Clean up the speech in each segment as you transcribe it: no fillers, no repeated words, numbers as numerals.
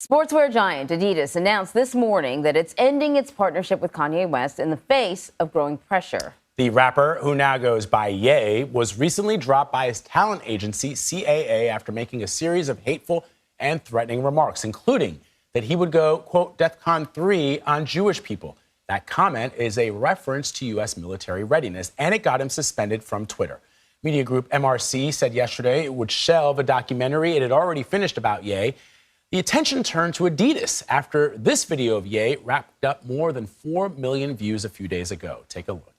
Sportswear giant Adidas announced this morning that it's ending its partnership with Kanye West in the face of growing pressure. The rapper, who now goes by Ye, was recently dropped by his talent agency, CAA, after making a series of hateful and threatening remarks, including that he would go, quote, DEFCON 3 on Jewish people. That comment is a reference to U.S. military readiness, and it got him suspended from Twitter. Media group MRC said yesterday it would shelve a documentary it had already finished about Ye. The attention turned to Adidas after this video of Ye racked up more than 4 million views a few days ago. Take a look.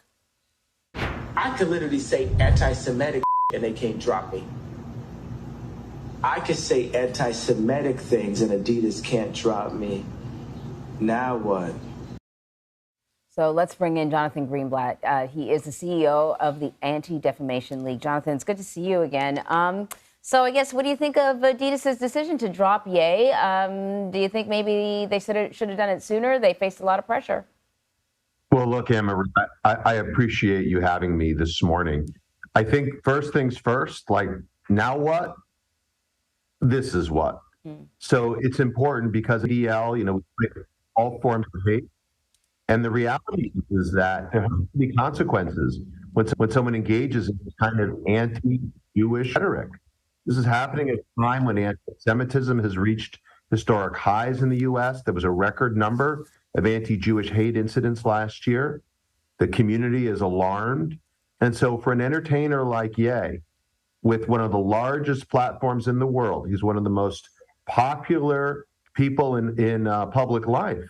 I could literally say anti-Semitic and they can't drop me. I could say anti-Semitic things and Adidas can't drop me. Now what? So let's bring in Jonathan Greenblatt. He is the CEO of the Anti-Defamation League. Jonathan, it's good to see you again. So I guess, what do you think of Adidas' decision to drop Ye? Do you think maybe they should have done it sooner? They faced a lot of pressure. Well, look, Emma, I appreciate you having me this morning. I think first things first, like, now what? This is what. So it's important because DL, all forms of hate. And the reality is that there have to be consequences when someone engages in this kind of anti-Jewish rhetoric. This is happening at a time when anti-Semitism has reached historic highs in the U.S. There was a record number of anti-Jewish hate incidents last year. The community is alarmed. And so for an entertainer like Ye, with one of the largest platforms in the world, he's one of the most popular people in public life.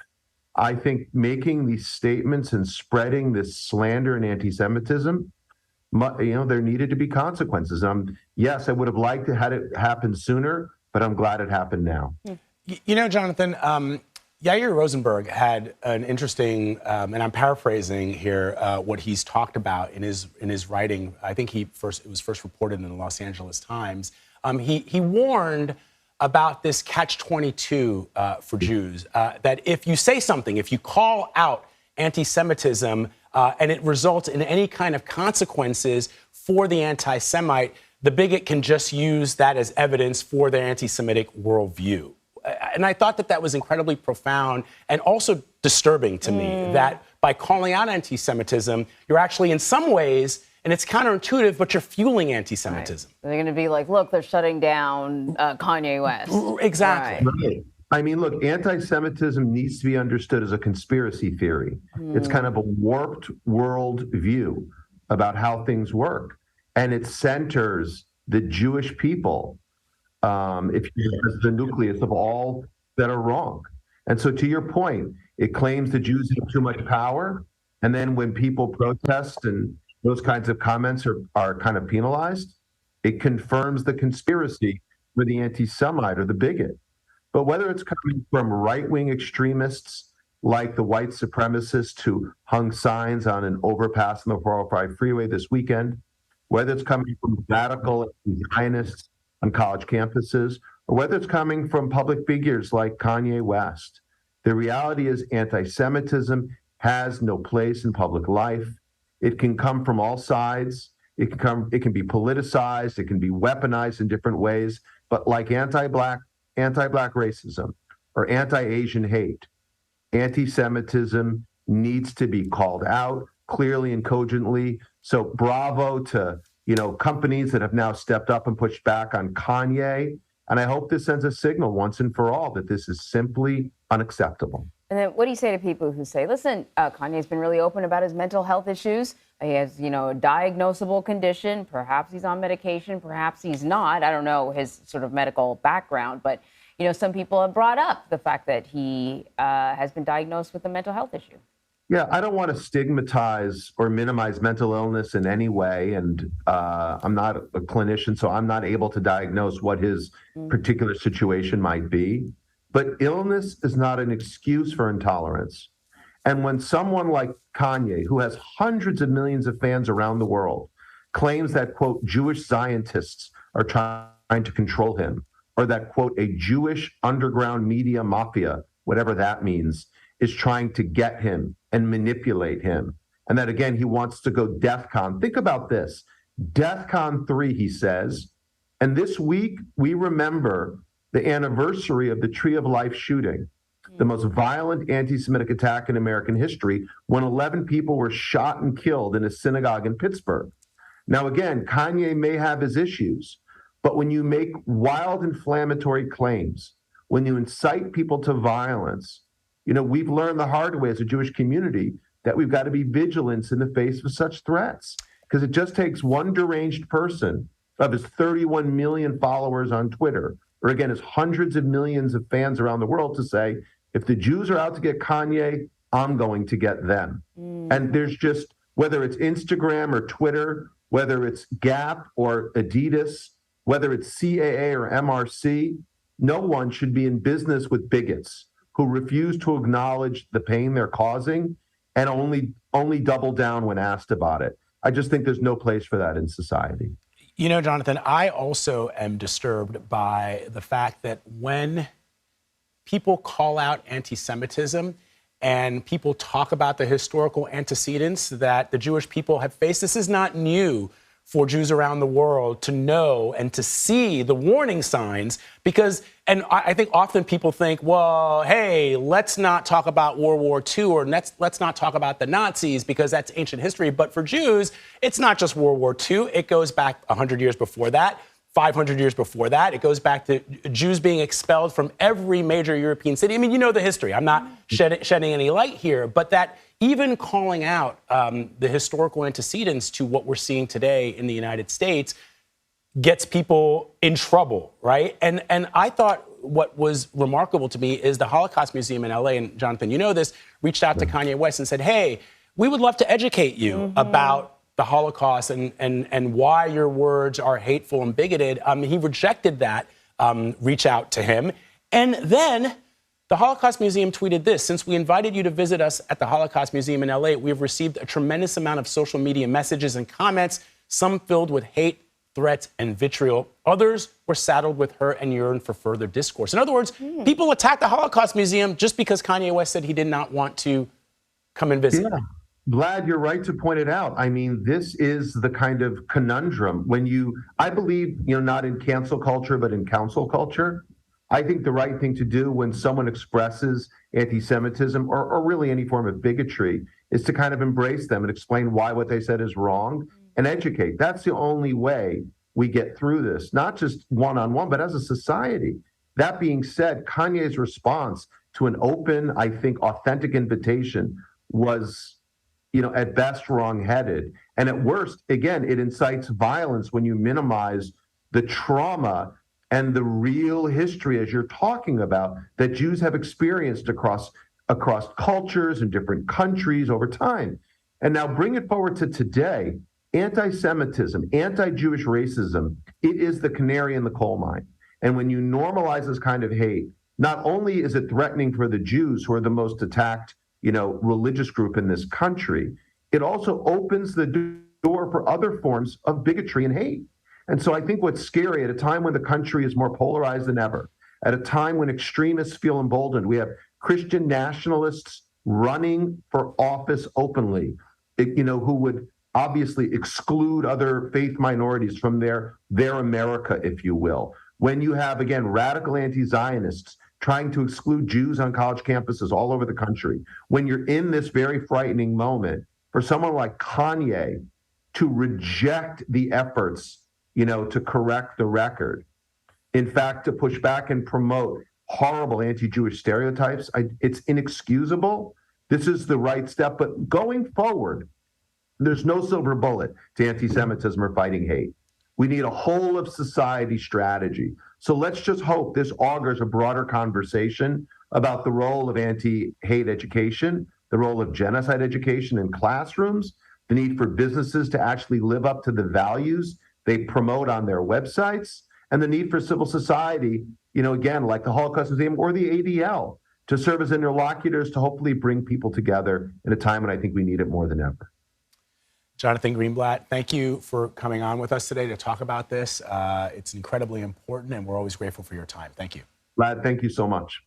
I think making these statements and spreading this slander and anti-Semitism, there needed to be consequences. Yes, I would have liked to have it happen sooner, but I'm glad it happened now. Jonathan, Yair Rosenberg had an interesting, and I'm paraphrasing here, what he's talked about in his writing. I think it was first reported in the Los Angeles Times. He warned about this catch-22 for Jews, that if you say something, if you call out anti-Semitism, and it results in any kind of consequences for the anti-Semite, the bigot can just use that as evidence for their anti-Semitic worldview. And I thought that was incredibly profound and also disturbing to me, that by calling out anti-Semitism, you're actually in some ways, and it's counterintuitive, but you're fueling anti-Semitism. Right. They're going to be like, look, they're shutting down Kanye West. Exactly. Right. I mean, look, anti-Semitism needs to be understood as a conspiracy theory. It's kind of a warped world view about how things work. And it centers the Jewish people, if you the nucleus of all that are wrong. And so to your point, it claims the Jews have too much power. And then when people protest and those kinds of comments are kind of penalized, it confirms the conspiracy for the anti-Semite or the bigot. But whether it's coming from right-wing extremists like the white supremacists who hung signs on an overpass on the 405 freeway this weekend, whether it's coming from radical Zionists on college campuses, or whether it's coming from public figures like Kanye West, the reality is anti-Semitism has no place in public life. It can come from all sides. It can be politicized. It can be weaponized in different ways. But like anti-Black racism or anti-Asian hate, anti-Semitism needs to be called out clearly and cogently. So bravo to, companies that have now stepped up and pushed back on Kanye. And I hope this sends a signal once and for all that this is simply unacceptable. And then what do you say to people who say, listen, Kanye's been really open about his mental health issues. He has, a diagnosable condition. Perhaps he's on medication. Perhaps he's not. I don't know his sort of medical background. But, some people have brought up the fact that he has been diagnosed with a mental health issue. Yeah, I don't want to stigmatize or minimize mental illness in any way. And I'm not a clinician, so I'm not able to diagnose what his particular situation might be. But illness is not an excuse for intolerance. And when someone like Kanye, who has hundreds of millions of fans around the world, claims that, quote, Jewish Zionists are trying to control him, or that, quote, a Jewish underground media mafia, whatever that means, is trying to get him and manipulate him, and that, again, he wants to go DEFCON. Think about this. DEFCON 3, he says. And this week, we remember the anniversary of the Tree of Life shooting, the most violent anti-Semitic attack in American history, when 11 people were shot and killed in a synagogue in Pittsburgh. Now, again, Kanye may have his issues, but when you make wild inflammatory claims, when you incite people to violence, we've learned the hard way as a Jewish community that we've got to be vigilant in the face of such threats, because it just takes one deranged person of his 31 million followers on Twitter, or again, his hundreds of millions of fans around the world, to say, if the Jews are out to get Kanye, I'm going to get them. And there's just, whether it's Instagram or Twitter, whether it's Gap or Adidas, whether it's CAA or MRC, no one should be in business with bigots who refuse to acknowledge the pain they're causing and only double down when asked about it. I just think there's no place for that in society. Jonathan, I also am disturbed by the fact that when people call out anti-Semitism and people talk about the historical antecedents that the Jewish people have faced, this is not new for Jews around the world to know and to see the warning signs, because, and I think often people think, well, hey, let's not talk about World War II, or let's not talk about the Nazis because that's ancient history. But for Jews, it's not just World War II. It goes back 100 years before that, 500 years before that. It goes back to Jews being expelled from every major European city. I mean, you know the history. I'm not shedding any light here, but that even calling out the historical antecedents to what we're seeing today in the United States gets people in trouble, right? And I thought what was remarkable to me is the Holocaust Museum in LA, and Jonathan, you know this, reached out to Kanye West and said, hey, we would love to educate you about the Holocaust and why your words are hateful and bigoted. He rejected that reach out to him. And then the Holocaust Museum tweeted this: since we invited you to visit us at the Holocaust Museum in LA, we have received a tremendous amount of social media messages and comments, some filled with hate, threats, and vitriol. Others were saddled with hurt and yearn for further discourse. In other words, people attacked the Holocaust Museum just because Kanye West said he did not want to come and visit. Yeah. Vlad, you're right to point it out. I mean, this is the kind of conundrum I believe, not in cancel culture, but in counsel culture. I think the right thing to do when someone expresses anti-Semitism or really any form of bigotry is to kind of embrace them and explain why what they said is wrong and educate. That's the only way we get through this, not just one-on-one, but as a society. That being said, Kanye's response to an open, I think, authentic invitation was, at best wrong-headed. And at worst, again, it incites violence when you minimize the trauma and the real history, as you're talking about, that Jews have experienced across cultures and different countries over time. And now bring it forward to today. Anti-Semitism, anti-Jewish racism, it is the canary in the coal mine. And when you normalize this kind of hate, not only is it threatening for the Jews, who are the most attacked, religious group in this country, it also opens the door for other forms of bigotry and hate. And so I think what's scary, at a time when the country is more polarized than ever, at a time when extremists feel emboldened, we have Christian nationalists running for office openly, who would obviously exclude other faith minorities from their America, if you will. When you have, again, radical anti-Zionists trying to exclude Jews on college campuses all over the country, when you're in this very frightening moment, for someone like Kanye to reject the efforts, to correct the record, in fact, to push back and promote horrible anti-Jewish stereotypes, it's inexcusable. This is the right step. But going forward, there's no silver bullet to anti-Semitism or fighting hate. We need a whole of society strategy. So let's just hope this augurs a broader conversation about the role of anti-hate education, the role of genocide education in classrooms, the need for businesses to actually live up to the values they promote on their websites, and the need for civil society, again, like the Holocaust Museum or the ADL, to serve as interlocutors to hopefully bring people together in a time when I think we need it more than ever. Jonathan Greenblatt, thank you for coming on with us today to talk about this. It's incredibly important, and we're always grateful for your time. Thank you. Vlad, thank you so much.